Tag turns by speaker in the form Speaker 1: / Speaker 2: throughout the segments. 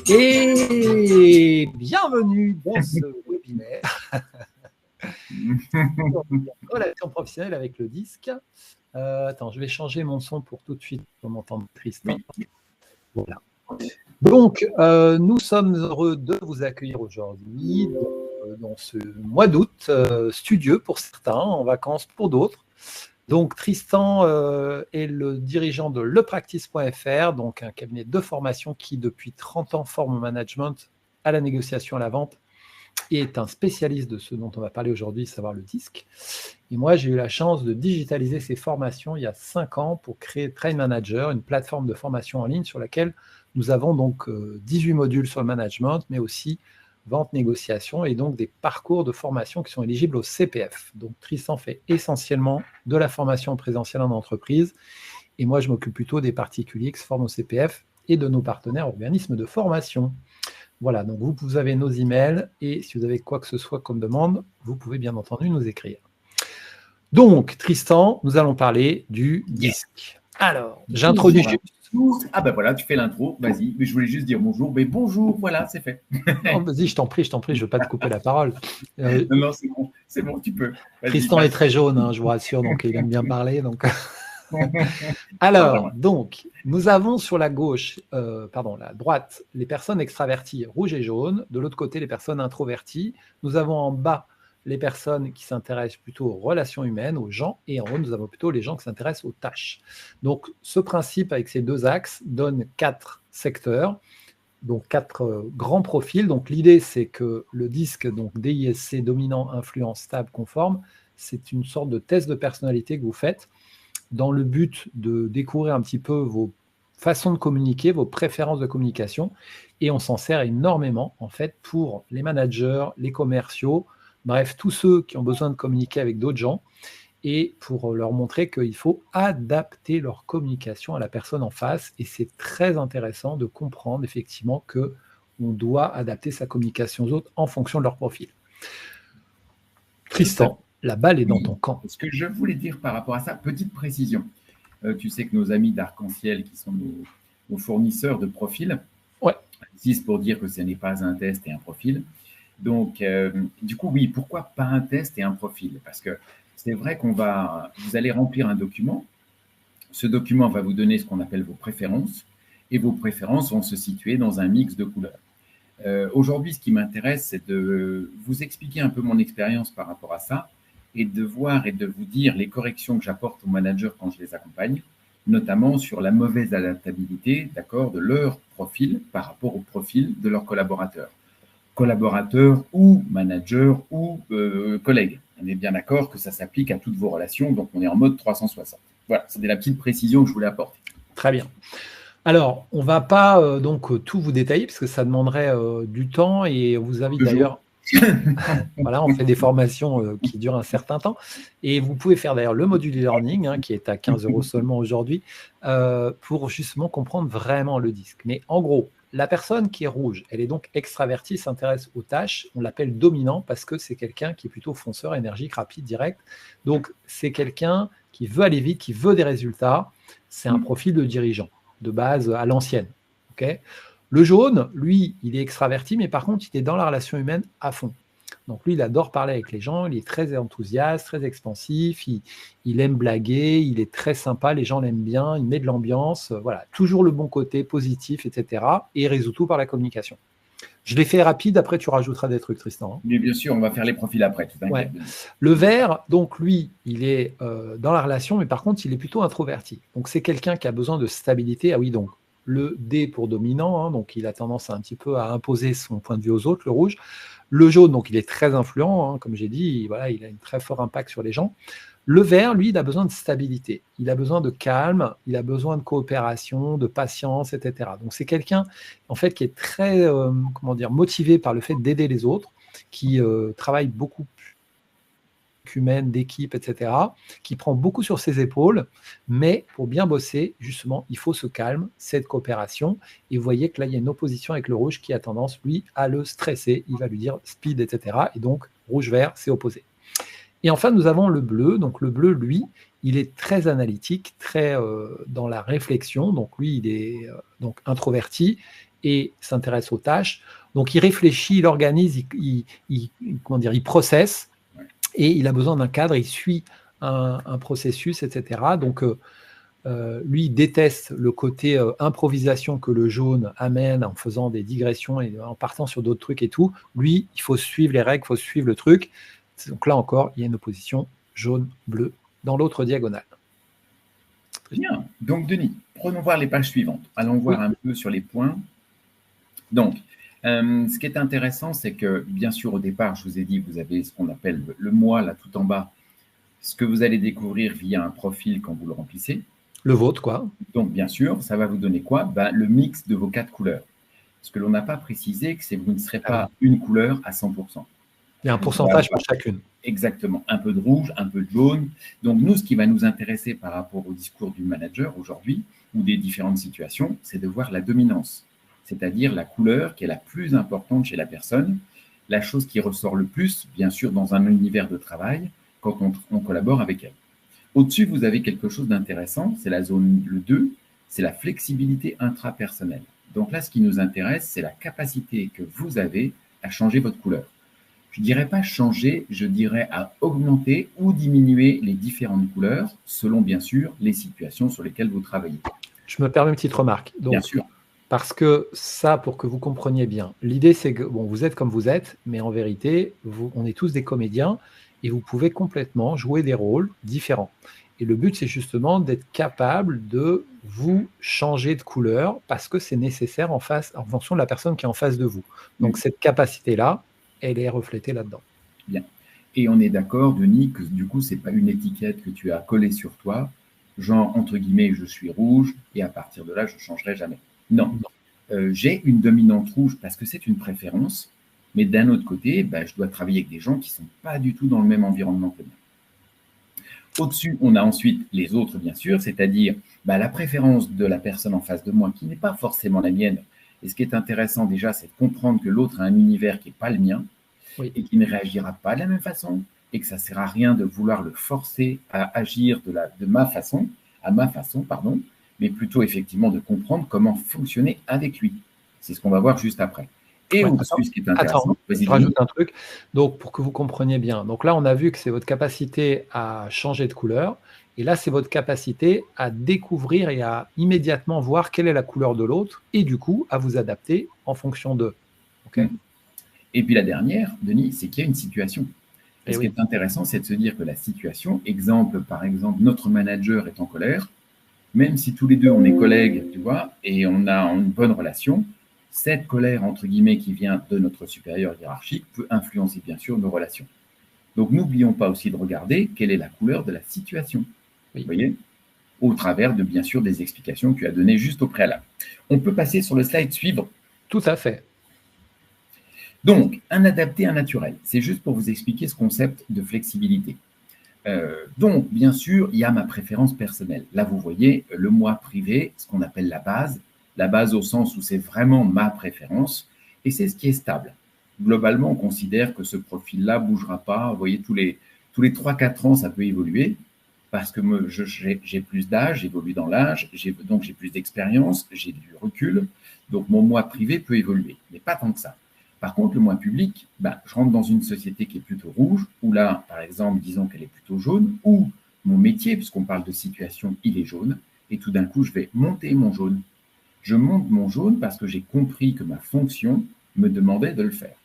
Speaker 1: Et bienvenue dans ce webinaire relation professionnelle avec le disque. Attends, je vais changer mon son pour tout de suite qu'on m'entende Tristan. Voilà. Donc, nous sommes heureux de vous accueillir aujourd'hui dans ce mois d'août, studieux pour certains, en vacances pour d'autres. Donc, Tristan est le dirigeant de lepractice.fr, donc un cabinet de formation qui, depuis 30 ans, forme au management, à la négociation, à la vente, et est un spécialiste de ce dont on va parler aujourd'hui, savoir le disque. Et moi, j'ai eu la chance de digitaliser ces formations il y a 5 ans pour créer Train Manager, une plateforme de formation en ligne sur laquelle nous avons donc 18 modules sur le management, mais aussi vente, négociation, et donc des parcours de formation qui sont éligibles au CPF. Donc Tristan fait essentiellement de la formation présentielle en entreprise, et moi je m'occupe plutôt des particuliers qui se forment au CPF et de nos partenaires organismes de formation. Voilà, donc vous avez nos emails, et si vous avez quoi que ce soit comme demande, vous pouvez bien entendu nous écrire. Donc Tristan, nous allons parler du disque. Alors, j'introduis juste.
Speaker 2: Ah ben voilà, tu fais l'intro, vas-y. Mais je voulais juste dire bonjour. Mais bonjour, voilà, c'est fait.
Speaker 1: Non, vas-y, je t'en prie, je ne veux pas te couper la parole.
Speaker 2: Non, c'est bon, tu peux.
Speaker 1: Tristan est très jaune, hein, je vous rassure, donc il aime bien parler. Donc. Alors, donc, nous avons sur la gauche, la droite, les personnes extraverties, rouge et jaune. De l'autre côté, les personnes introverties. Nous avons en bas les personnes qui s'intéressent plutôt aux relations humaines, aux gens, et en haut, nous avons plutôt les gens qui s'intéressent aux tâches. Donc, ce principe avec ces deux axes donne 4 secteurs, donc 4 grands profils. Donc, l'idée, c'est que le disque, donc DISC, dominant, influent, stable, conforme, c'est une sorte de test de personnalité que vous faites dans le but de découvrir un petit peu vos façons de communiquer, vos préférences de communication, et on s'en sert énormément, en fait, pour les managers, les commerciaux, bref, tous ceux qui ont besoin de communiquer avec d'autres gens, et pour leur montrer qu'il faut adapter leur communication à la personne en face. Et c'est très intéressant de comprendre effectivement qu'on doit adapter sa communication aux autres en fonction de leur profil. Tristan, la balle est dans ton camp.
Speaker 2: Ce que je voulais dire par rapport à ça, petite précision. Tu sais que nos amis d'Arc-en-Ciel, qui sont nos fournisseurs de profils, insistent pour dire que ce n'est pas un test et un profil. Donc, du coup, oui, pourquoi pas un test et un profil? Parce que c'est vrai vous allez remplir un document. Ce document va vous donner ce qu'on appelle vos préférences, et vos préférences vont se situer dans un mix de couleurs. Aujourd'hui, ce qui m'intéresse, c'est de vous expliquer un peu mon expérience par rapport à ça, et de voir et de vous dire les corrections que j'apporte aux managers quand je les accompagne, notamment sur la mauvaise adaptabilité, d'accord, de leur profil par rapport au profil de leurs collaborateurs ou managers ou collègues. On est bien d'accord que ça s'applique à toutes vos relations, donc on est en mode 360. Voilà, c'était la petite précision que je voulais apporter.
Speaker 1: Très bien. Alors, on ne va pas donc tout vous détailler, parce que ça demanderait du temps, et on vous invite d'ailleurs... Voilà, on fait des formations qui durent un certain temps, et vous pouvez faire d'ailleurs le module e-learning qui est à 15 € seulement aujourd'hui pour justement comprendre vraiment le disque. Mais en gros, la personne qui est rouge, elle est donc extravertie, s'intéresse aux tâches, on l'appelle dominant parce que c'est quelqu'un qui est plutôt fonceur, énergique, rapide, direct. Donc c'est quelqu'un qui veut aller vite, qui veut des résultats. C'est un profil de dirigeant de base à l'ancienne. Okay. Le jaune, lui, il est extraverti, mais par contre, il est dans la relation humaine à fond. Donc lui, il adore parler avec les gens, il est très enthousiaste, très expansif, il aime blaguer, il est très sympa, les gens l'aiment bien, il met de l'ambiance, voilà, toujours le bon côté, positif, etc. Et il résout tout par la communication. Je l'ai fait rapide, après tu rajouteras des trucs, Tristan.
Speaker 2: Mais bien sûr, on va faire les profils après. Tout
Speaker 1: ouais. Le vert, donc lui, il est dans la relation, mais par contre, il est plutôt introverti. Donc c'est quelqu'un qui a besoin de stabilité. Ah oui, donc le D pour dominant, donc il a tendance un petit peu à imposer son point de vue aux autres, le rouge. Le jaune, donc il est très influent, comme j'ai dit, voilà, il a un très fort impact sur les gens. Le vert, lui, il a besoin de stabilité, il a besoin de calme, il a besoin de coopération, de patience, etc. Donc c'est quelqu'un, en fait, qui est très, motivé par le fait d'aider les autres, qui travaille beaucoup humaine, d'équipe, etc., qui prend beaucoup sur ses épaules, mais pour bien bosser, justement, il faut ce calme, cette coopération, et vous voyez que là, il y a une opposition avec le rouge qui a tendance, lui, à le stresser, il va lui dire speed, etc., et donc, rouge-vert, c'est opposé. Et enfin, nous avons le bleu, donc le bleu, lui, il est très analytique, très dans la réflexion. Donc lui, il est donc introverti et s'intéresse aux tâches. Donc il réfléchit, il organise, comment dire, il processe et il a besoin d'un cadre, il suit un processus, etc. Donc lui, il déteste le côté improvisation que le jaune amène en faisant des digressions et en partant sur d'autres trucs et tout. Lui, il faut suivre les règles, il faut suivre le truc. Donc là encore, il y a une opposition jaune-bleu dans l'autre diagonale.
Speaker 2: Bien. Donc, Denis, prenons voir les pages suivantes. Allons voir un peu sur les points. Donc, ce qui est intéressant, c'est que, bien sûr, au départ, je vous ai dit, vous avez ce qu'on appelle le moi, là, tout en bas, ce que vous allez découvrir via un profil quand vous le remplissez.
Speaker 1: Le vôtre, quoi.
Speaker 2: Donc, bien sûr, ça va vous donner quoi? Le mix de vos 4 couleurs. Ce que l'on n'a pas précisé, c'est que vous ne serez pas une couleur à 100%.
Speaker 1: Il y a un pourcentage pour chacune.
Speaker 2: Exactement. Un peu de rouge, un peu de jaune. Donc, nous, ce qui va nous intéresser par rapport au discours du manager aujourd'hui ou des différentes situations, c'est de voir la dominance, c'est-à-dire la couleur qui est la plus importante chez la personne, la chose qui ressort le plus, bien sûr, dans un univers de travail quand on collabore avec elle. Au-dessus, vous avez quelque chose d'intéressant, c'est la zone le 2, c'est la flexibilité intrapersonnelle. Donc là, ce qui nous intéresse, c'est la capacité que vous avez à changer votre couleur. Je ne dirais pas changer, je dirais à augmenter ou diminuer les différentes couleurs selon, bien sûr, les situations sur lesquelles vous travaillez.
Speaker 1: Je me permets une petite remarque. Donc,
Speaker 2: bien sûr.
Speaker 1: Parce que ça, pour que vous compreniez bien, l'idée, c'est que bon, vous êtes comme vous êtes, mais en vérité, on est tous des comédiens et vous pouvez complètement jouer des rôles différents. Et le but, c'est justement d'être capable de vous changer de couleur parce que c'est nécessaire en fonction de la personne qui est en face de vous. Donc, cette capacité-là, elle est reflétée là-dedans.
Speaker 2: Bien. Et on est d'accord, Denis, que du coup, ce n'est pas une étiquette que tu as collée sur toi, genre, entre guillemets, je suis rouge, et à partir de là, je ne changerai jamais. Non. J'ai une dominante rouge parce que c'est une préférence, mais d'un autre côté, je dois travailler avec des gens qui ne sont pas du tout dans le même environnement que moi. Au-dessus, on a ensuite les autres, bien sûr, c'est-à-dire la préférence de la personne en face de moi qui n'est pas forcément la mienne. Et ce qui est intéressant déjà, c'est de comprendre que l'autre a un univers qui n'est pas le mien et qui ne réagira pas de la même façon et que ça ne sert à rien de vouloir le forcer à agir de ma façon, mais plutôt effectivement de comprendre comment fonctionner avec lui. C'est ce qu'on va voir juste après. Et au-dessus, ce qui est intéressant,
Speaker 1: je rajoute un truc. Donc, pour que vous compreniez bien. Donc là, on a vu que c'est votre capacité à changer de couleur. Et là, c'est votre capacité à découvrir et à immédiatement voir quelle est la couleur de l'autre et du coup, à vous adapter en fonction d'eux. Okay.
Speaker 2: Et puis la dernière, Denis, c'est qu'il y a une situation. Et ce qui est intéressant, c'est de se dire que la situation, par exemple, notre manager est en colère, même si tous les deux, on est collègues, tu vois, et on a une bonne relation, cette colère, entre guillemets, qui vient de notre supérieur hiérarchique peut influencer, bien sûr, nos relations. Donc, n'oublions pas aussi de regarder quelle est la couleur de la situation. Vous voyez, au travers de, bien sûr, des explications que tu as données juste au préalable. On peut passer sur le slide suivant.
Speaker 1: Tout à fait.
Speaker 2: Donc, un adapté, un naturel. C'est juste pour vous expliquer ce concept de flexibilité. Donc, bien sûr, il y a ma préférence personnelle. Là, vous voyez le moi privé, ce qu'on appelle la base au sens où c'est vraiment ma préférence, et c'est ce qui est stable. Globalement, on considère que ce profil-là ne bougera pas. Vous voyez, tous les 3-4 ans, ça peut évoluer, parce que j'ai plus d'âge, j'évolue dans l'âge, donc j'ai plus d'expérience, j'ai du recul, donc mon moi privé peut évoluer, mais pas tant que ça. Par contre, le moi public, je rentre dans une société qui est plutôt rouge, ou là, par exemple, disons qu'elle est plutôt jaune, ou mon métier, puisqu'on parle de situation, il est jaune, et tout d'un coup, je vais monter mon jaune. Je monte mon jaune parce que j'ai compris que ma fonction me demandait de le faire.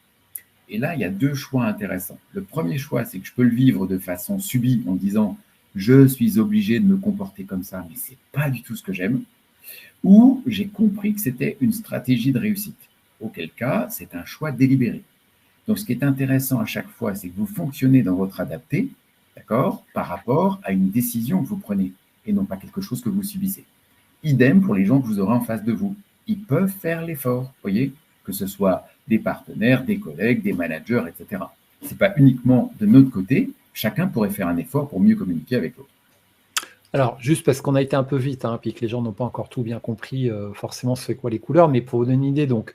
Speaker 2: Et là, il y a 2 choix intéressants. Le premier choix, c'est que je peux le vivre de façon subie en disant « je suis obligé de me comporter comme ça, mais ce n'est pas du tout ce que j'aime », ou j'ai compris que c'était une stratégie de réussite. Auquel cas, c'est un choix délibéré. Donc, ce qui est intéressant à chaque fois, c'est que vous fonctionnez dans votre adapté, d'accord, par rapport à une décision que vous prenez et non pas quelque chose que vous subissez. Idem pour les gens que vous aurez en face de vous. Ils peuvent faire l'effort, voyez, que ce soit des partenaires, des collègues, des managers, etc. Ce n'est pas uniquement de notre côté. Chacun pourrait faire un effort pour mieux communiquer avec l'autre.
Speaker 1: Alors, juste parce qu'on a été un peu vite, puis que les gens n'ont pas encore tout bien compris, forcément, c'est quoi les couleurs, mais pour vous donner une idée, donc,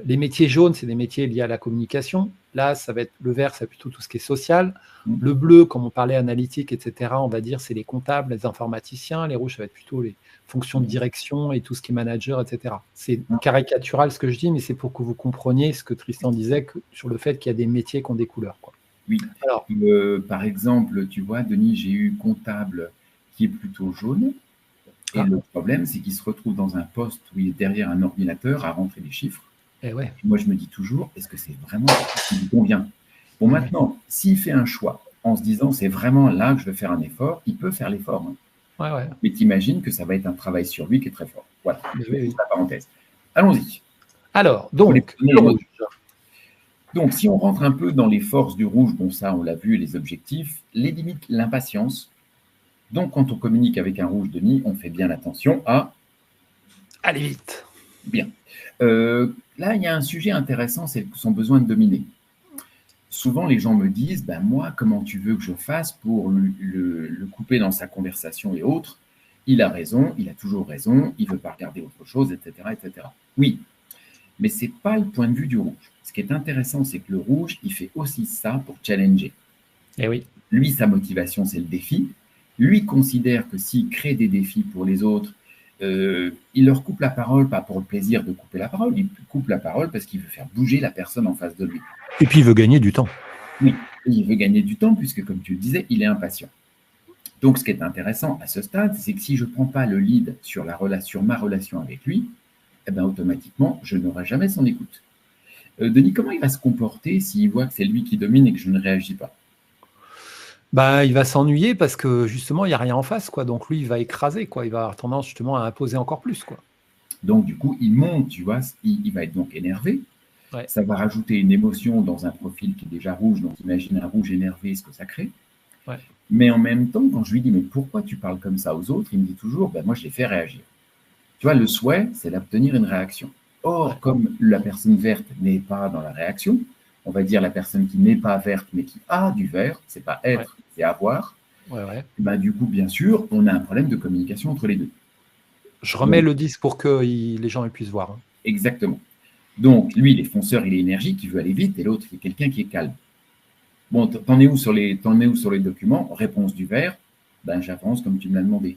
Speaker 1: les métiers jaunes, c'est des métiers liés à la communication, Là, ça va être le vert, c'est plutôt tout ce qui est social. Le bleu, comme on parlait analytique, etc., on va dire, c'est les comptables, les informaticiens. Les rouges, ça va être plutôt les fonctions de direction et tout ce qui est manager, etc. C'est caricatural ce que je dis, mais c'est pour que vous compreniez ce que Tristan disait sur le fait qu'il y a des métiers qui ont des couleurs, quoi.
Speaker 2: Oui. Alors, par exemple, tu vois, Denis, j'ai eu comptable qui est plutôt jaune. Et le problème, c'est qu'il se retrouve dans un poste où il est derrière un ordinateur à rentrer des chiffres.
Speaker 1: Et ouais.
Speaker 2: Et moi, je me dis toujours, est-ce que c'est vraiment ce qui lui convient? Bon, maintenant, s'il fait un choix en se disant, c'est vraiment là que je veux faire un effort, il peut faire l'effort. Hein.
Speaker 1: Ouais.
Speaker 2: Mais t'imagines que ça va être un travail sur lui qui est très fort. Voilà,
Speaker 1: oui.
Speaker 2: la parenthèse. Allons-y.
Speaker 1: Alors, donc, le rouge.
Speaker 2: Donc, si on rentre un peu dans les forces du rouge, bon, ça, on l'a vu, les objectifs, les limites, l'impatience. Donc, quand on communique avec un rouge, Denis, on fait bien attention à...
Speaker 1: Aller vite.
Speaker 2: Bien. Là, il y a un sujet intéressant, c'est son besoin de dominer. Souvent, les gens me disent, ben moi, comment tu veux que je fasse pour le couper dans sa conversation et autres? Il a raison, il a toujours raison, il ne veut pas regarder autre chose, etc., etc. Oui, mais ce n'est pas le point de vue du rouge. Ce qui est intéressant, c'est que le rouge, il fait aussi ça pour challenger.
Speaker 1: Et oui.
Speaker 2: Lui, sa motivation, c'est le défi. Lui considère que s'il crée des défis pour les autres, il leur coupe la parole, pas pour le plaisir de couper la parole, il coupe la parole parce qu'il veut faire bouger la personne en face de lui.
Speaker 1: Et puis il veut gagner du temps.
Speaker 2: Oui, il veut gagner du temps puisque, comme tu le disais, il est impatient. Donc, ce qui est intéressant à ce stade, c'est que si je ne prends pas le lead sur ma relation avec lui, eh ben, automatiquement, je n'aurai jamais son écoute. Denis, comment il va se comporter s'il voit que c'est lui qui domine et que je ne réagis pas?
Speaker 1: Bah, il va s'ennuyer parce que justement, il n'y a rien en face, quoi. Donc lui, il va écraser, quoi. Il va avoir tendance justement à imposer encore plus, quoi.
Speaker 2: Donc, du coup, il monte, tu vois, il va être donc énervé. Ouais. Ça va rajouter une émotion dans un profil qui est déjà rouge. Donc, imagine un rouge énervé, ce que ça crée. Ouais. Mais en même temps, quand je lui dis, mais pourquoi tu parles comme ça aux autres, il me dit toujours, ben, moi, je les fais réagir. Tu vois, le souhait, c'est d'obtenir une réaction. Or, ouais. Comme la personne verte n'est pas dans la réaction, on va dire la personne qui n'est pas verte, mais qui a du vert, c'est pas être, ouais. C'est avoir. Ouais. Ben, du coup, bien sûr, on a un problème de communication entre les deux.
Speaker 1: Je remets le disque pour que les gens puissent voir. Hein.
Speaker 2: Exactement. Donc, lui, il est fonceur, il est énergique, il veut aller vite, et l'autre, il est quelqu'un qui est calme. Bon, t'en es où sur les documents? Réponse du vert, ben j'avance comme tu me l'as demandé.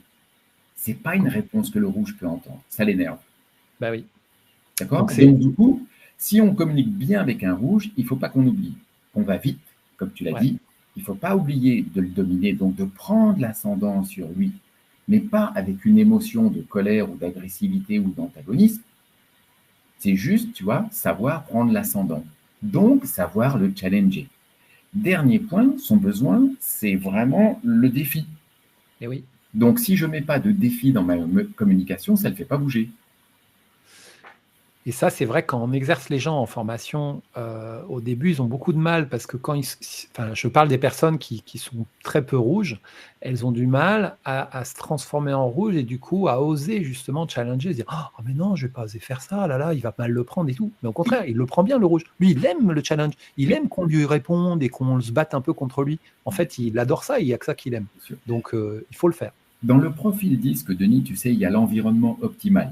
Speaker 2: C'est pas une réponse que le rouge peut entendre, ça l'énerve.
Speaker 1: Ben oui.
Speaker 2: D'accord? Donc, du coup, si on communique bien avec un rouge, il ne faut pas qu'on oublie. On va vite, comme tu l'as dit, il ne faut pas oublier de le dominer, donc de prendre l'ascendant sur lui, mais pas avec une émotion de colère ou d'agressivité ou d'antagonisme. C'est juste, tu vois, savoir prendre l'ascendant. Donc, savoir le challenger. Dernier point, son besoin, c'est vraiment le défi.
Speaker 1: Et oui.
Speaker 2: Donc, si je ne mets pas de défi dans ma communication, ça ne le fait pas bouger.
Speaker 1: Et ça, c'est vrai, quand on exerce les gens en formation, au début, ils ont beaucoup de mal parce que quand je parle des personnes qui sont très peu rouges, elles ont du mal à se transformer en rouge et du coup à oser justement challenger, se dire « Oh mais non, je ne vais pas oser faire ça, là, il va mal le prendre et tout ». Mais au contraire, il le prend bien le rouge. Lui, il aime le challenge, il aime qu'on lui réponde et qu'on se batte un peu contre lui. En fait, il adore ça, il n'y a que ça qu'il aime. Donc, il faut le faire.
Speaker 2: Dans le profil disque, Denis, tu sais, il y a l'environnement optimal.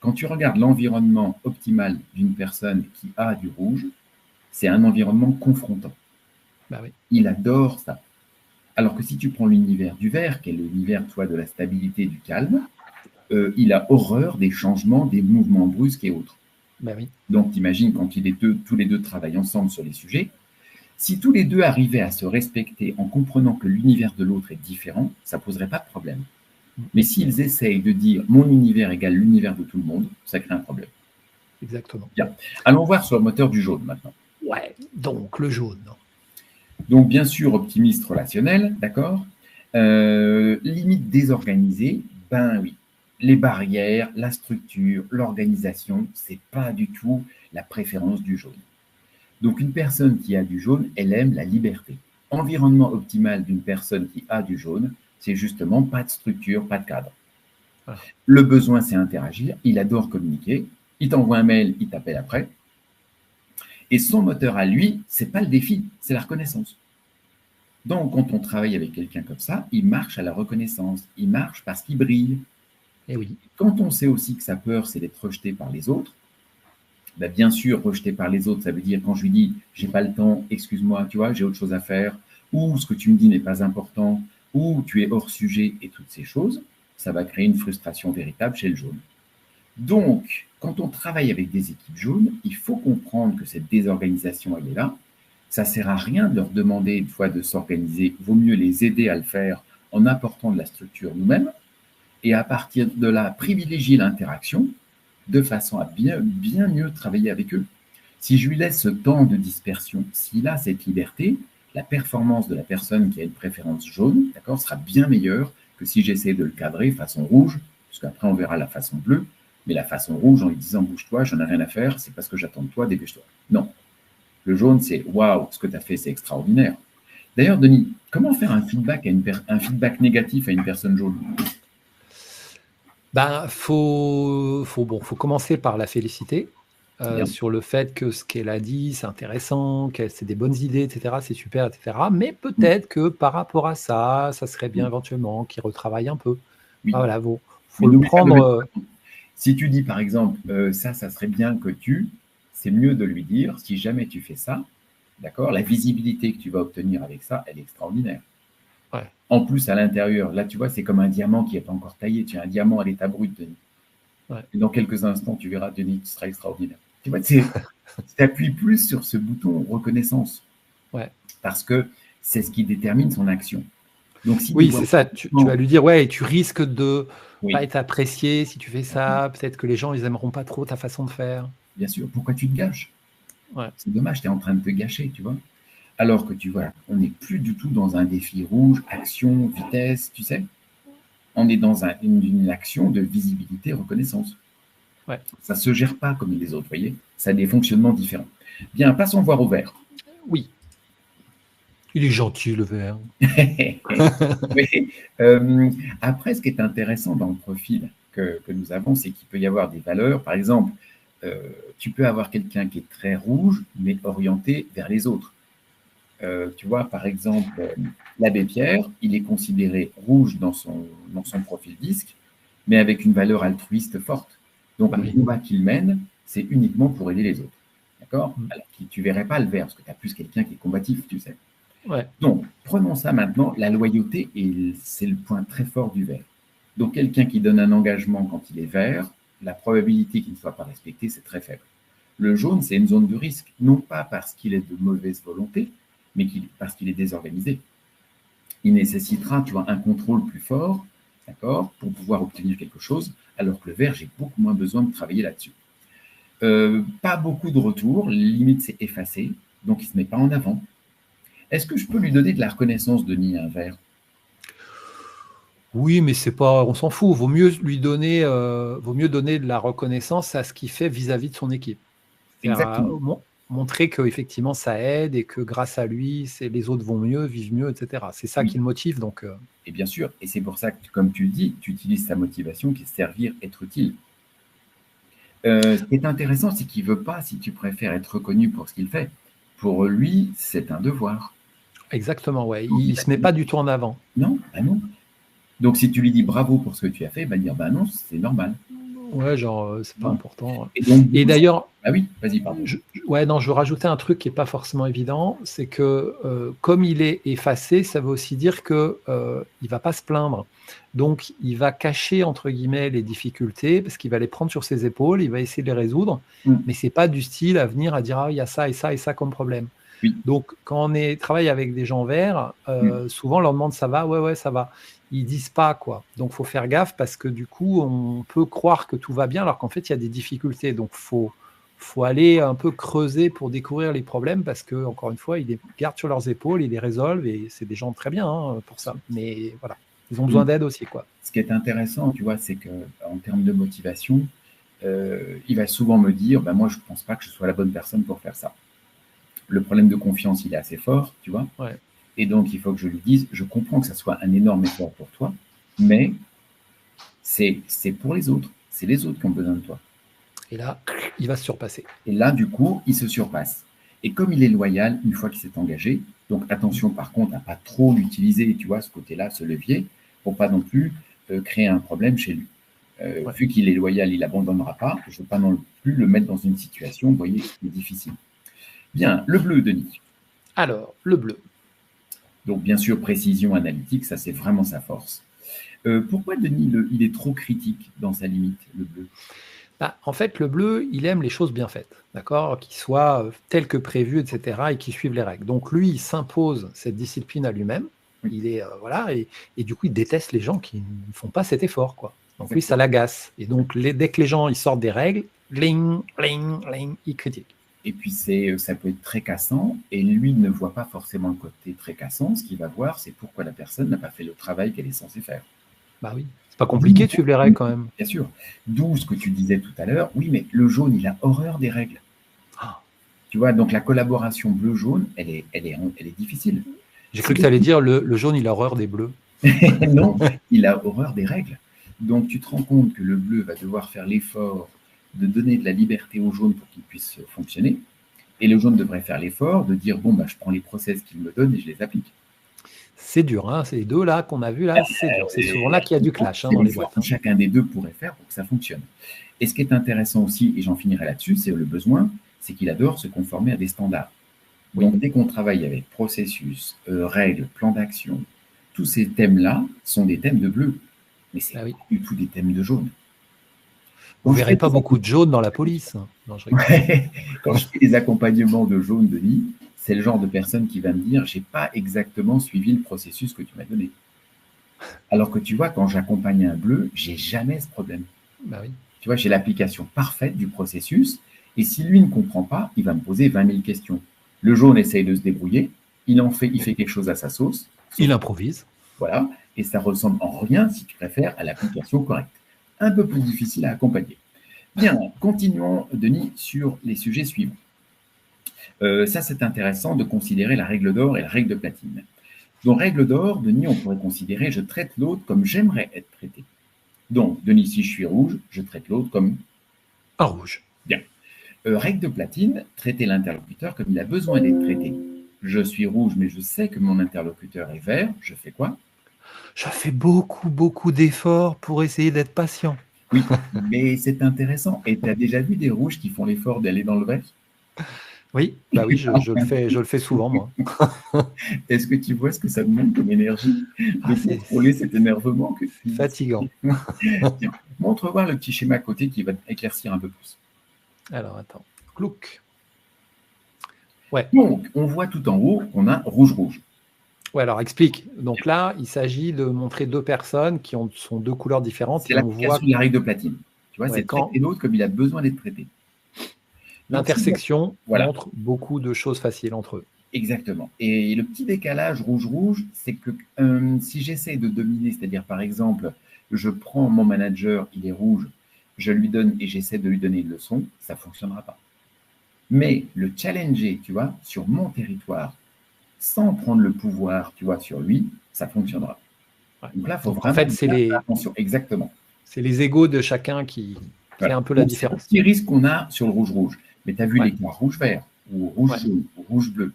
Speaker 2: Quand tu regardes l'environnement optimal d'une personne qui a du rouge, c'est un environnement confrontant.
Speaker 1: Bah oui.
Speaker 2: Il adore ça. Alors que si tu prends l'univers du vert, qui est l'univers, toi, de la stabilité, du calme, il a horreur des changements, des mouvements brusques et autres.
Speaker 1: Bah oui.
Speaker 2: Donc, t'imagines quand tous les deux travaillent ensemble sur les sujets, si tous les deux arrivaient à se respecter en comprenant que l'univers de l'autre est différent, ça ne poserait pas de problème. Mais s'ils essayent de dire « mon univers égale l'univers de tout le monde », ça crée un problème.
Speaker 1: Exactement.
Speaker 2: Bien. Allons voir sur le moteur du jaune maintenant.
Speaker 1: Ouais, donc le jaune.
Speaker 2: Donc, bien sûr, optimiste relationnel, d'accord. Limite désorganisée, ben oui. Les barrières, la structure, l'organisation, c'est pas du tout la préférence du jaune. Donc, une personne qui a du jaune, elle aime la liberté. Environnement optimal d'une personne qui a du jaune, c'est justement pas de structure, pas de cadre. Ah. Le besoin, c'est interagir. Il adore communiquer. Il t'envoie un mail, il t'appelle après. Et son moteur à lui, c'est pas le défi, c'est la reconnaissance. Donc, quand on travaille avec quelqu'un comme ça, il marche à la reconnaissance. Il marche parce qu'il brille.
Speaker 1: Et oui.
Speaker 2: Quand on sait aussi que sa peur, c'est d'être rejeté par les autres, Ben, bien sûr, rejeté par les autres, ça veut dire quand je lui dis j'ai pas le temps, excuse-moi, tu vois, j'ai autre chose à faire, ou ce que tu me dis n'est pas important, ou tu es hors sujet et toutes ces choses, ça va créer une frustration véritable chez le jaune. Donc, quand on travaille avec des équipes jaunes, il faut comprendre que cette désorganisation, elle est là. Ça ne sert à rien de leur demander une fois de s'organiser. Il vaut mieux les aider à le faire en apportant de la structure nous-mêmes et à partir de là, privilégier l'interaction de façon à bien mieux travailler avec eux. Si je lui laisse ce temps de dispersion, s'il a cette liberté, la performance de la personne qui a une préférence jaune, d'accord, sera bien meilleure que si j'essaie de le cadrer façon rouge, parce qu'après on verra la façon bleue, mais la façon rouge en lui disant bouge-toi, j'en ai rien à faire, c'est parce que j'attends de toi, dépêche-toi. Non. Le jaune, c'est waouh, ce que tu as fait, c'est extraordinaire. D'ailleurs, Denis, comment faire un feedback négatif à une personne jaune?
Speaker 1: Ben, faut commencer par la féliciter sur le fait que ce qu'elle a dit, c'est intéressant, que c'est des bonnes idées, etc., c'est super, etc. Mais peut-être que par rapport à ça, ça serait bien éventuellement qu'il retravaille un peu.
Speaker 2: Oui.
Speaker 1: Ah, voilà, faut le prendre.
Speaker 2: Si tu dis, par exemple, ça serait bien que c'est mieux de lui dire, si jamais tu fais ça, d'accord, la visibilité que tu vas obtenir avec ça, elle est extraordinaire.
Speaker 1: Ouais.
Speaker 2: En plus, à l'intérieur, là, tu vois, c'est comme un diamant qui n'est pas encore taillé. Tu as un diamant à l'état brut, Denis.
Speaker 1: Ouais.
Speaker 2: Et dans quelques instants, tu verras, Denis, tu seras extraordinaire. Tu vois, tu appuies plus sur ce bouton reconnaissance.
Speaker 1: Ouais.
Speaker 2: Parce que c'est ce qui détermine son action. Donc, si
Speaker 1: oui, c'est ça. Tu vas lui dire, ouais, tu risques de pas être apprécié si tu fais ça. Peut-être que les gens, ils n'aimeront pas trop ta façon de faire.
Speaker 2: Bien sûr. Pourquoi tu te gâches?
Speaker 1: Ouais. C'est
Speaker 2: dommage, tu es en train de te gâcher, tu vois. Alors que tu vois, on n'est plus du tout dans un défi rouge, action, vitesse, tu sais. On est dans une action de visibilité, reconnaissance.
Speaker 1: Ouais.
Speaker 2: Ça ne se gère pas comme les autres, vous voyez. Ça a des fonctionnements différents. Bien, passons voir au vert.
Speaker 1: Oui. Il est gentil, le vert.
Speaker 2: Oui. Après, ce qui est intéressant dans le profil que nous avons, c'est qu'il peut y avoir des valeurs. Par exemple, tu peux avoir quelqu'un qui est très rouge, mais orienté vers les autres. Tu vois, par exemple, l'abbé Pierre, il est considéré rouge dans son profil disque, mais avec une valeur altruiste forte. Donc, le combat qu'il mène, c'est uniquement pour aider les autres. D'accord? Alors, tu ne verrais pas le vert, parce que tu as plus quelqu'un qui est combatif, tu sais.
Speaker 1: Ouais.
Speaker 2: Donc, prenons ça maintenant. La loyauté, c'est le point très fort du vert. Donc, quelqu'un qui donne un engagement quand il est vert, la probabilité qu'il ne soit pas respecté, c'est très faible. Le jaune, c'est une zone de risque, non pas parce qu'il est de mauvaise volonté, mais parce qu'il est désorganisé. Il nécessitera, tu vois, un contrôle plus fort, d'accord, pour pouvoir obtenir quelque chose, alors que le vert, j'ai beaucoup moins besoin de travailler là-dessus. Pas beaucoup de retours, limite c'est effacé, donc il ne se met pas en avant. Est-ce que je peux lui donner de la reconnaissance, Denis, un vert?
Speaker 1: Oui, mais c'est pas, on s'en fout. Vaut mieux donner de la reconnaissance à ce qu'il fait vis-à-vis de son équipe.
Speaker 2: Exactement.
Speaker 1: Montrer qu'effectivement ça aide et que grâce à lui, les autres vont mieux, vivent mieux, etc. C'est ça qui le motive. Donc,
Speaker 2: Et bien sûr, et c'est pour ça que, comme tu le dis, tu utilises sa motivation qui est servir, être utile. Ce qui est intéressant, c'est qu'il ne veut pas, si tu préfères, être reconnu pour ce qu'il fait. Pour lui, c'est un devoir.
Speaker 1: Exactement, ouais. Il ne se met pas du tout en avant.
Speaker 2: Non, bah non. Donc, si tu lui dis bravo pour ce que tu as fait, il va dire bah non, c'est normal.
Speaker 1: Ouais, genre, c'est pas important.
Speaker 2: Et
Speaker 1: d'ailleurs,
Speaker 2: ah oui, vas-y, pardon.
Speaker 1: Je veux rajouter un truc qui n'est pas forcément évident, c'est que comme il est effacé, ça veut aussi dire qu'il ne va pas se plaindre. Donc, il va cacher, entre guillemets, les difficultés, parce qu'il va les prendre sur ses épaules, il va essayer de les résoudre, mais ce n'est pas du style à venir à dire « Ah, il y a ça et ça et ça comme problème ».
Speaker 2: Oui.
Speaker 1: Donc, quand on travaille avec des gens verts, souvent on leur demande « Ça va ?» Ouais, ça va. Ils disent pas, quoi. Donc, il faut faire gaffe parce que du coup, on peut croire que tout va bien alors qu'en fait, il y a des difficultés. Donc, faut aller un peu creuser pour découvrir les problèmes parce que, encore une fois, ils les gardent sur leurs épaules, ils les résolvent et c'est des gens très bien pour ça. Mais voilà, ils ont besoin d'aide aussi, quoi.
Speaker 2: Ce qui est intéressant, tu vois, c'est qu'en termes de motivation, il va souvent me dire bah, moi, je ne pense pas que je sois la bonne personne pour faire ça. Le problème de confiance, il est assez fort, tu vois.
Speaker 1: Ouais.
Speaker 2: Et donc, il faut que je lui dise je comprends que ça soit un énorme effort pour toi, mais c'est pour les autres. C'est les autres qui ont besoin de toi.
Speaker 1: Et là, il va se surpasser.
Speaker 2: Et là, du coup, il se surpasse. Et comme il est loyal, une fois qu'il s'est engagé, donc attention par contre à ne pas trop l'utiliser, tu vois, ce côté-là, ce levier, pour pas non plus créer un problème chez lui. Vu qu'il est loyal, il n'abandonnera pas. Je ne veux pas non plus le mettre dans une situation, vous voyez, qui est difficile. Bien, le bleu, Denis.
Speaker 1: Alors, le bleu.
Speaker 2: Donc, bien sûr, précision analytique, ça, c'est vraiment sa force. Pourquoi, Denis, il est trop critique dans sa limite, le bleu?
Speaker 1: En fait, le bleu, il aime les choses bien faites, d'accord, qui soient telles que prévues, etc., et qui suivent les règles. Donc, lui, il s'impose cette discipline à lui-même. Il est, voilà, et du coup, il déteste les gens qui ne font pas cet effort, quoi. Donc, lui, ça l'agace. Et donc, dès que les gens ils sortent des règles, ling, ling, ling, il critique.
Speaker 2: Et puis, ça peut être très cassant, et lui ne voit pas forcément le côté très cassant. Ce qu'il va voir, c'est pourquoi la personne n'a pas fait le travail qu'elle est censée faire.
Speaker 1: Bah oui, c'est pas compliqué de suivre les règles quand même.
Speaker 2: Bien sûr. D'où ce que tu disais tout à l'heure, oui, mais le jaune, il a horreur des règles. Tu vois, donc la collaboration bleu-jaune, elle est difficile.
Speaker 1: J'ai cru que tu allais dire le jaune, il a horreur des bleus.
Speaker 2: Non, il a horreur des règles. Donc, tu te rends compte que le bleu va devoir faire l'effort de donner de la liberté au jaune pour qu'il puisse fonctionner. Et le jaune devrait faire l'effort de dire, bon, bah, je prends les process qu'il me donne et je les applique.
Speaker 1: C'est dur, hein, ces deux là qu'on a vus là, c'est dur. C'est souvent là qu'il y a du clash dans les boîtes.
Speaker 2: Chacun des deux pourrait faire pour que ça fonctionne. Et ce qui est intéressant aussi, et j'en finirai là-dessus, c'est le besoin, c'est qu'il adore se conformer à des standards. Donc, dès qu'on travaille avec processus, règles, plan d'action, tous ces thèmes-là sont des thèmes de bleu. Mais ce n'est pas du tout des thèmes de jaune.
Speaker 1: Vous ne verrez pas beaucoup de jaune dans la police. Non,
Speaker 2: quand je fais des accompagnements de jaune, Denis, c'est le genre de personne qui va me dire « j'ai pas exactement suivi le processus que tu m'as donné ». Alors que tu vois, quand j'accompagne un bleu, j'ai jamais ce problème.
Speaker 1: Bah oui.
Speaker 2: Tu vois, j'ai l'application parfaite du processus, et si lui ne comprend pas, il va me poser 20 000 questions. Le jaune essaye de se débrouiller, il fait quelque chose à sa sauce.
Speaker 1: Il improvise.
Speaker 2: Voilà, et ça ressemble en rien, si tu préfères, à l'application correcte. Un peu plus difficile à accompagner. Bien, continuons, Denis, sur les sujets suivants. Ça, c'est intéressant de considérer la règle d'or et la règle de platine. Donc, règle d'or, Denis, on pourrait considérer je traite l'autre comme j'aimerais être traité. Donc, Denis, si je suis rouge, je traite l'autre comme
Speaker 1: un rouge.
Speaker 2: Bien. Règle de platine, traiter l'interlocuteur comme il a besoin d'être traité. Je suis rouge, mais je sais que mon interlocuteur est vert. Je fais quoi?
Speaker 1: Je fais beaucoup d'efforts pour essayer d'être patient.
Speaker 2: Oui, mais c'est intéressant. Et tu as déjà vu des rouges qui font l'effort d'aller dans le vert?
Speaker 1: Oui, bah oui, je le fais souvent, moi.
Speaker 2: Est-ce que tu vois ce que ça demande comme énergie de contrôler cet énervement
Speaker 1: fatigant.
Speaker 2: Tiens, montre voir le petit schéma à côté qui va éclaircir un peu plus.
Speaker 1: Alors, attends. Clouc. Ouais.
Speaker 2: Donc, on voit tout en haut qu'on a rouge-rouge.
Speaker 1: Ouais, alors explique. Donc là, il s'agit de montrer deux personnes qui sont deux couleurs différentes.
Speaker 2: C'est l'application de la règle de platine. Tu vois, c'est traiter l'autre comme il a besoin d'être traité.
Speaker 1: L'intersection montre beaucoup de choses faciles entre eux.
Speaker 2: Exactement. Et le petit décalage rouge-rouge, c'est que si j'essaie de dominer, c'est-à-dire par exemple, je prends mon manager, il est rouge, je lui donne et j'essaie de lui donner une leçon, ça ne fonctionnera pas. Mais le challenger, tu vois, sur mon territoire, sans prendre le pouvoir, tu vois, sur lui, ça fonctionnera. Donc là, il faut vraiment faire attention. Exactement.
Speaker 1: C'est les égos de chacun qui fait un peu la différence.
Speaker 2: C'est le petit risque qu'on a sur le rouge-rouge. Mais tu as vu l'écart rouge-vert ou rouge-jaune ou rouge-bleu.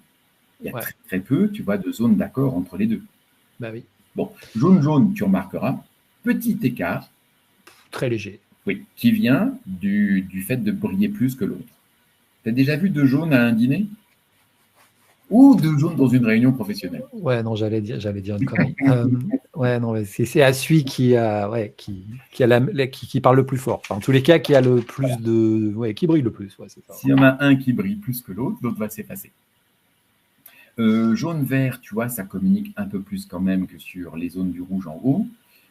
Speaker 2: Il y a très, très peu, tu vois, de zones d'accord entre les deux.
Speaker 1: Bah oui.
Speaker 2: Bon, jaune-jaune, tu remarqueras, petit écart.
Speaker 1: Très léger.
Speaker 2: Oui, qui vient du fait de briller plus que l'autre. Tu as déjà vu deux jaunes à un dîner? Ou deux jaunes dans une réunion professionnelle?
Speaker 1: Ouais, non, j'allais dire une connerie. Ouais, non, c'est à celui qui parle le plus fort. Enfin, en tous les cas, qui a le plus qui brille le plus. Ouais,
Speaker 2: s'il y en a un qui brille plus que l'autre va s'effacer. Jaune-vert, tu vois, ça communique un peu plus quand même que sur les zones du rouge en haut.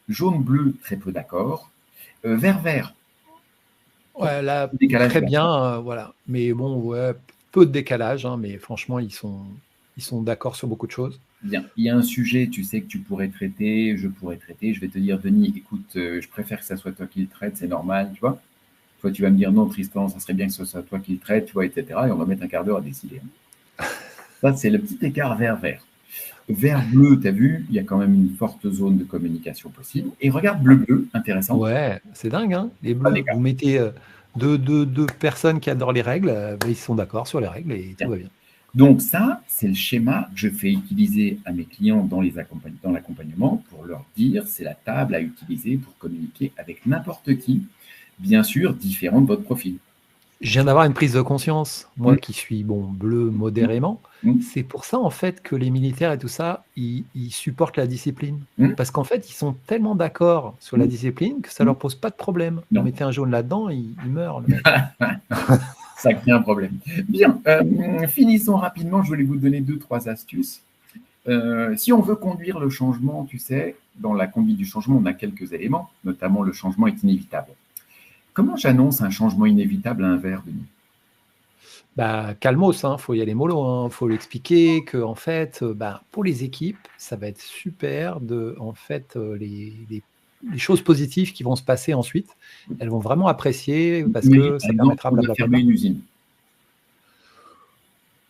Speaker 2: Jaune-bleu, très peu d'accord. Vert-vert.
Speaker 1: Ouais, là, très bien, voilà. Mais bon, ouais, peu de décalage, hein, mais franchement, ils sont d'accord sur beaucoup de choses.
Speaker 2: Bien, il y a un sujet, tu sais, que tu pourrais traiter, je pourrais traiter. Je vais te dire, Denis, écoute, je préfère que ça soit toi qui le traite, c'est normal, tu vois. Toi, tu vas me dire, non, Tristan, ça serait bien que ce soit toi qui le traite, tu vois, etc. Et on va mettre un quart d'heure à décider. Ça, c'est le petit écart vert-vert. Vert-bleu, tu as vu, il y a quand même une forte zone de communication possible. Et regarde bleu-bleu, intéressant.
Speaker 1: Ouais, c'est dingue, hein. Les bleus, vous mettez deux personnes qui adorent les règles, ils sont d'accord sur les règles et tout va bien.
Speaker 2: Donc ça, c'est le schéma que je fais utiliser à mes clients dans l'accompagnement pour leur dire c'est la table à utiliser pour communiquer avec n'importe qui, bien sûr, différent de votre profil.
Speaker 1: Je viens d'avoir une prise de conscience, moi qui suis bleu modérément.
Speaker 2: Mmh.
Speaker 1: C'est pour ça en fait que les militaires et tout ça, ils supportent la discipline. Parce qu'en fait, ils sont tellement d'accord sur la discipline que ça leur pose pas de problème.
Speaker 2: Non.
Speaker 1: Vous mettez un jaune là-dedans, il meurt, le mec.
Speaker 2: Ça crée un problème. Bien, finissons rapidement. Je voulais vous donner 2-3 astuces. Si on veut conduire le changement, tu sais, dans la conduite du changement, on a quelques éléments, notamment le changement est inévitable. Comment j'annonce un changement inévitable à un verre, Denis?
Speaker 1: Calmos, faut y aller mollo. Faut lui expliquer que en fait, pour les équipes, ça va être super de, en fait, les choses positives qui vont se passer ensuite, elles vont vraiment apprécier parce que ça permettra
Speaker 2: de fermer une usine.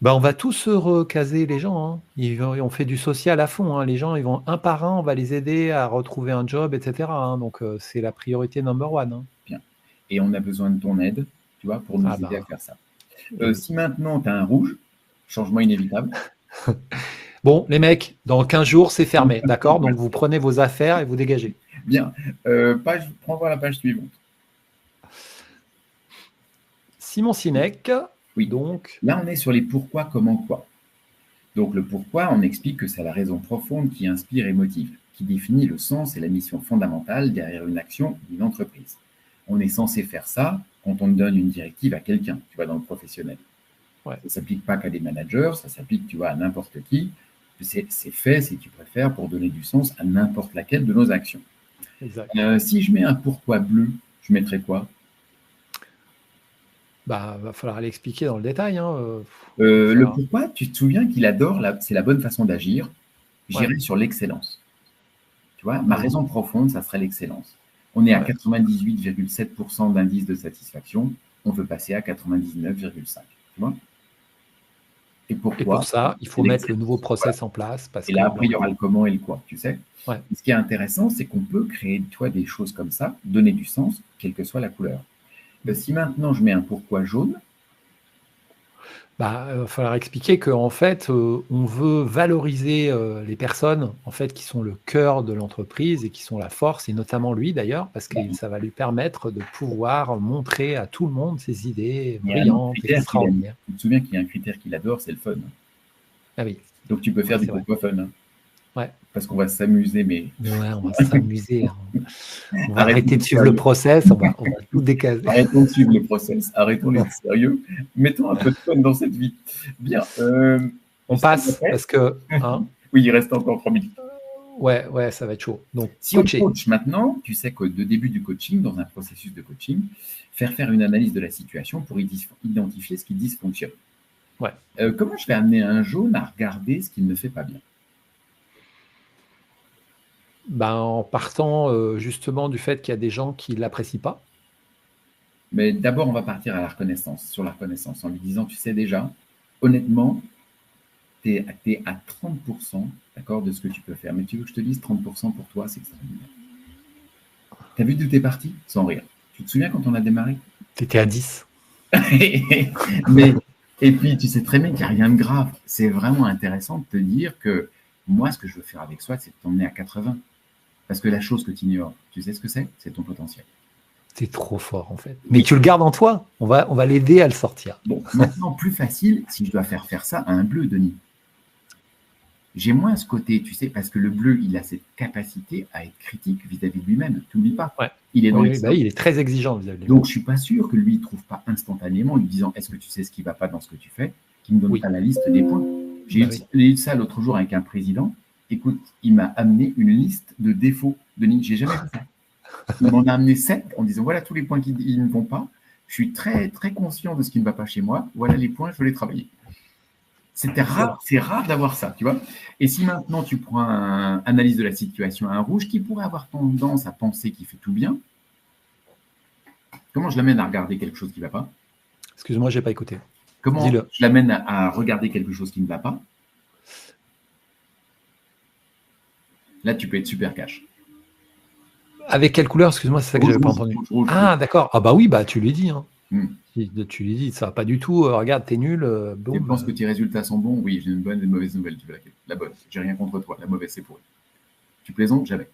Speaker 1: On va tous recaser les gens. On fait du social à fond. Les gens, ils vont un par un, on va les aider à retrouver un job, etc. Donc, c'est la priorité number one.
Speaker 2: Bien. Et on a besoin de ton aide, tu vois, pour nous aider à faire ça. Si maintenant, tu as un rouge, changement inévitable.
Speaker 1: Bon, les mecs, dans 15 jours, c'est fermé, d'accord? Donc, vous prenez vos affaires et vous dégagez.
Speaker 2: Bien. Prends voir la page suivante.
Speaker 1: Simon Sinek.
Speaker 2: Oui.
Speaker 1: Donc,
Speaker 2: là, on est sur les pourquoi, comment, quoi. Donc, le pourquoi, on explique que c'est la raison profonde qui inspire et motive, qui définit le sens et la mission fondamentale derrière une action d'une entreprise. On est censé faire ça quand on donne une directive à quelqu'un, tu vois, dans le professionnel. Ouais. Ça ne s'applique pas qu'à des managers, ça s'applique, tu vois, à n'importe qui. C'est fait, si tu préfères, pour donner du sens à n'importe laquelle de nos actions. Exact. Si je mets un pourquoi bleu, je mettrais quoi?
Speaker 1: Va falloir l'expliquer dans le détail.
Speaker 2: Le pourquoi, tu te souviens qu'il adore, c'est la bonne façon d'agir, j'irai sur l'excellence. Tu vois, ma raison profonde, ça serait l'excellence. On est à 98,7% d'indice de satisfaction, on veut passer à 99,5%. Tu vois? Et
Speaker 1: pour ça, il faut mettre le nouveau process en place.
Speaker 2: Et là, après, il y aura le comment et le quoi, tu sais. Ouais. Ce qui est intéressant, c'est qu'on peut créer, tu vois, des choses comme ça, donner du sens, quelle que soit la couleur. Si maintenant, je mets un pourquoi jaune,
Speaker 1: il va falloir expliquer qu'en fait, on veut valoriser les personnes en fait, qui sont le cœur de l'entreprise et qui sont la force, et notamment lui d'ailleurs, parce que ça va lui permettre de pouvoir montrer à tout le monde ses idées brillantes et extraordinaires.
Speaker 2: Tu te souviens qu'il y a un critère qu'il adore, c'est le fun.
Speaker 1: Ah oui.
Speaker 2: Donc tu peux faire du pourquoi fun.
Speaker 1: Ouais.
Speaker 2: Parce qu'on va s'amuser, mais...
Speaker 1: Ouais, on va s'amuser. On va arrêter de suivre le process, on va tout décaser.
Speaker 2: Arrêtons de suivre le process, arrêtons d'être sérieux, mettons un peu de fun dans cette vie. Bien.
Speaker 1: On passe, parce que...
Speaker 2: oui, il reste encore 3 minutes.
Speaker 1: Ouais, ça va être chaud. Donc,
Speaker 2: si on coach maintenant, tu sais qu'au début du coaching, dans un processus de coaching, faire une analyse de la situation pour identifier ce qui dysfonctionne.
Speaker 1: Ouais.
Speaker 2: Comment je vais amener un jaune à regarder ce qu'il ne fait pas bien?
Speaker 1: En partant justement du fait qu'il y a des gens qui ne l'apprécient pas.
Speaker 2: Mais d'abord, on va partir à la reconnaissance, sur la reconnaissance, en lui disant, tu sais déjà, honnêtement, tu es à 30%, d'accord, de ce que tu peux faire. Mais tu veux que je te dise 30% pour toi, c'est extraordinaire. Tu as vu d'où tu es parti? Sans rire. Tu te souviens quand on a démarré?
Speaker 1: Tu étais à 10.
Speaker 2: Et puis, tu sais très bien qu'il n'y a rien de grave. C'est vraiment intéressant de te dire que moi, ce que je veux faire avec soi, c'est de t'emmener à 80. Parce que la chose que tu ignores, tu sais ce que c'est? C'est ton potentiel.
Speaker 1: C'est trop fort, en fait. Mais tu le gardes en toi. On va l'aider à le sortir.
Speaker 2: Bon, maintenant, plus facile, si je dois faire ça à un bleu, Denis. J'ai moins ce côté, tu sais, parce que le bleu, il a cette capacité à être critique vis-à-vis de lui-même. Tu n'oublies pas.
Speaker 1: Ouais.
Speaker 2: Il est dans
Speaker 1: il est très exigeant vis-à-vis de lui-même.
Speaker 2: Donc, je ne suis pas sûr que lui ne trouve pas instantanément, en lui disant, est-ce que tu sais ce qui ne va pas dans ce que tu fais, qu'il me donne pas la liste des points. J'ai eu ça l'autre jour avec un président. Écoute, il m'a amené une liste de défauts. Denis, j'ai jamais fait ça. Il m'en a amené 7 en disant, voilà tous les points qui ne vont pas. Je suis très, très conscient de ce qui ne va pas chez moi. Voilà les points, je veux les travailler. C'est rare d'avoir ça, tu vois. Et si maintenant tu prends une analyse de la situation à un rouge qui pourrait avoir tendance à penser qu'il fait tout bien, comment je l'amène à regarder quelque chose qui ne va pas?
Speaker 1: Excuse-moi, je n'ai pas écouté.
Speaker 2: Comment je l'amène à regarder quelque chose qui ne va pas? Là, tu peux être super cash.
Speaker 1: Avec quelle couleur? Excuse-moi, c'est ça que je n'avais pas entendu.
Speaker 2: Rouge.
Speaker 1: Ah, d'accord. Ah bah oui, tu lui dis. Tu lui dis, ça va pas du tout, regarde, t'es nul.
Speaker 2: Boum. Tu penses que tes résultats sont bons? Oui, j'ai une bonne et une mauvaise nouvelle. Tu veux laquelle? La bonne, j'ai rien contre toi. La mauvaise, c'est pourri. Tu plaisantes? Jamais.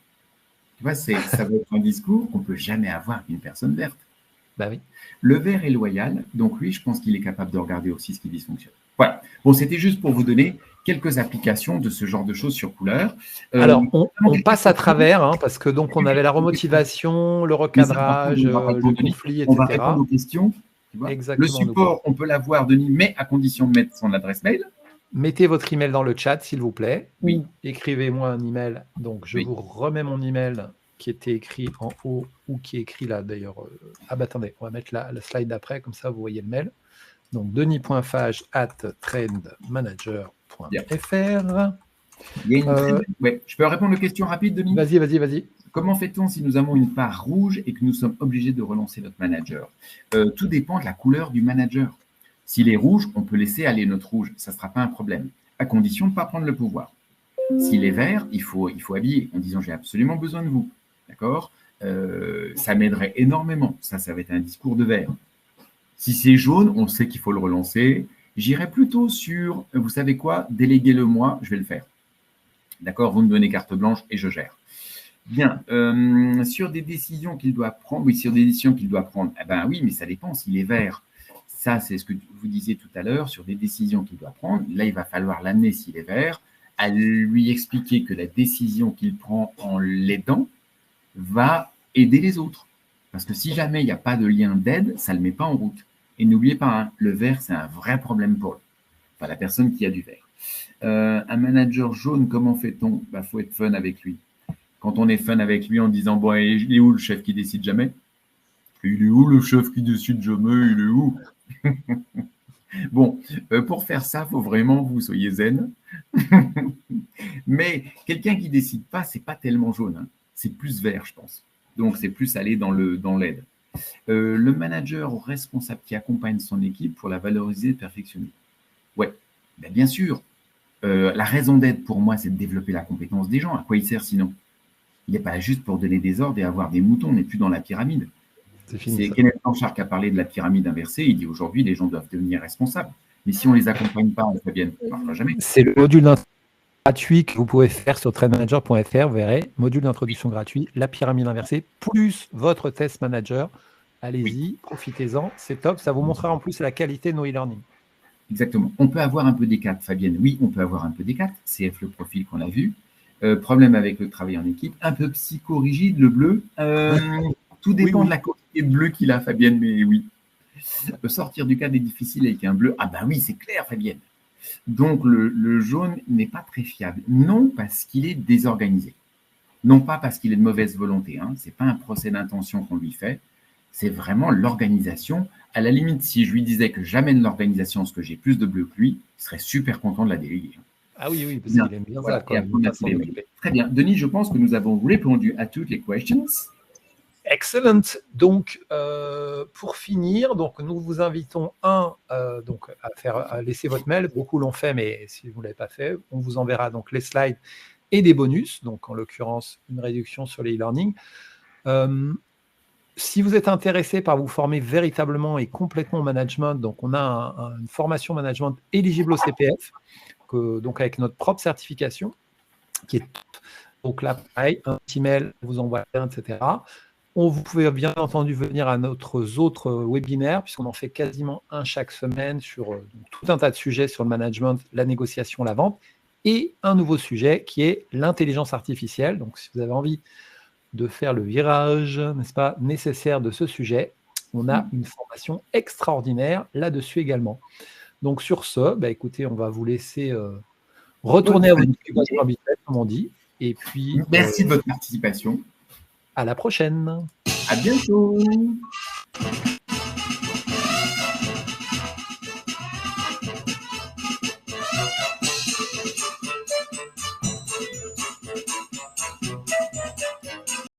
Speaker 2: Tu vois, ça va être un discours qu'on ne peut jamais avoir avec une personne verte.
Speaker 1: Bah oui.
Speaker 2: Le vert est loyal, donc lui, je pense qu'il est capable de regarder aussi ce qui dysfonctionne. Voilà. Bon, c'était juste pour vous donner quelques applications de ce genre de choses sur couleur.
Speaker 1: Alors, on passe à travers, hein, parce que donc on avait la remotivation, le recadrage, le conflit, etc.
Speaker 2: On va répondre aux questions. Tu vois. Le support, on peut l'avoir, Denis, mais à condition de mettre son adresse mail.
Speaker 1: Mettez votre email dans le chat, s'il vous plaît. Oui. Écrivez-moi un email. Donc, je vous remets mon email qui était écrit en haut ou qui est écrit là, d'ailleurs. Ah, bah attendez, on va mettre la slide d'après, comme ça, vous voyez le mail. Donc, denis.fage@trendmanager.fr.
Speaker 2: Ouais. Je peux répondre aux questions rapides, Denis?
Speaker 1: Vas-y.
Speaker 2: Comment fait-on si nous avons une part rouge et que nous sommes obligés de relancer notre manager? Tout dépend de la couleur du manager. S'il est rouge, on peut laisser aller notre rouge. Ça ne sera pas un problème, à condition de ne pas prendre le pouvoir. S'il est vert, il faut habiller en disant « j'ai absolument besoin de vous ». D'accord? Ça m'aiderait énormément. Ça va être un discours de vert. Si c'est jaune, on sait qu'il faut le relancer. J'irais plutôt sur, vous savez quoi, déléguez-le-moi, je vais le faire. D'accord? Vous me donnez carte blanche et je gère. Bien. Sur des décisions qu'il doit prendre, oui, sur des décisions qu'il doit prendre, eh ben oui, mais ça dépend s'il est vert. Ça, c'est ce que vous disiez tout à l'heure, sur des décisions qu'il doit prendre. Là, il va falloir l'amener s'il est vert, à lui expliquer que la décision qu'il prend en l'aidant va aider les autres. Parce que si jamais il n'y a pas de lien d'aide, ça ne le met pas en route. Et n'oubliez pas, hein, le vert, c'est un vrai problème pour lui. Enfin, la personne qui a du vert. Un manager jaune, comment fait-on? Bah, faut être fun avec lui. Quand on est fun avec lui en disant « Bon, il est où le chef qui décide jamais ?» Il est où le chef qui décide jamais? Il est où? Bon, pour faire ça, il faut vraiment que vous soyez zen. Mais quelqu'un qui ne décide pas, ce n'est pas tellement jaune. Hein. C'est plus vert, je pense. Donc, c'est plus aller dans l'aide. Le manager responsable qui accompagne son équipe pour la valoriser et perfectionner. Oui, ben, bien sûr. La raison d'être pour moi, c'est de développer la compétence des gens. À quoi il sert sinon? Il n'est pas juste pour donner des ordres et avoir des moutons. On n'est plus dans la pyramide. C'est Kenneth Blanchard qui a parlé de la pyramide inversée. Il dit aujourd'hui, les gens doivent devenir responsables. Mais si on ne les accompagne pas, Fabienne, ça ne marchera jamais.
Speaker 1: C'est le module gratuit que vous pouvez faire sur trendmanager.fr. Vous verrez, module d'introduction gratuit, la pyramide inversée, plus votre test manager. Allez-y, profitez-en, c'est top. Ça vous montrera en plus la qualité de nos e-learning.
Speaker 2: Exactement. On peut avoir un peu des 4, Fabienne. Oui, on peut avoir un peu des 4. CF, le profil qu'on a vu. Problème avec le travail en équipe. Un peu psychorigide, le bleu. Tout dépend de la quantité de bleu qu'il a, Fabienne, mais oui. Sortir du cadre est difficile avec un bleu. Ah ben oui, c'est clair, Fabienne. Donc, le jaune n'est pas très fiable. Non parce qu'il est désorganisé. Non pas parce qu'il est de mauvaise volonté. Hein. Ce n'est pas un procès d'intention qu'on lui fait. C'est vraiment l'organisation. À la limite, si je lui disais que j'amène l'organisation parce que j'ai plus de bleu que lui, il serait super content de la déléguer.
Speaker 1: Ah oui, parce qu'il aime bien ça.
Speaker 2: Très bien. Denis, je pense que nous avons répondu à toutes les questions.
Speaker 1: Excellent. Donc, pour finir, donc, nous vous invitons à laisser votre mail. Beaucoup l'ont fait, mais si vous ne l'avez pas fait, on vous enverra donc les slides et des bonus. Donc, en l'occurrence, une réduction sur les e-learning. Si vous êtes intéressé par vous former véritablement et complètement au management, donc on a une formation management éligible au CPF, donc avec notre propre certification, qui est top. Donc là, pareil, un petit mail, vous envoie un, etc. Vous pouvez bien entendu venir à notre autres webinaires, puisqu'on en fait quasiment un chaque semaine sur tout un tas de sujets sur le management, la négociation, la vente, et un nouveau sujet qui est l'intelligence artificielle. Donc, si vous avez envie de faire le virage, n'est-ce pas, nécessaire de ce sujet, on a une formation extraordinaire là-dessus également. Donc, sur ce, écoutez, on va vous laisser retourner à votre occupation habituelle, comme on dit. Et puis,
Speaker 2: merci de votre participation.
Speaker 1: À la prochaine.
Speaker 2: À bientôt.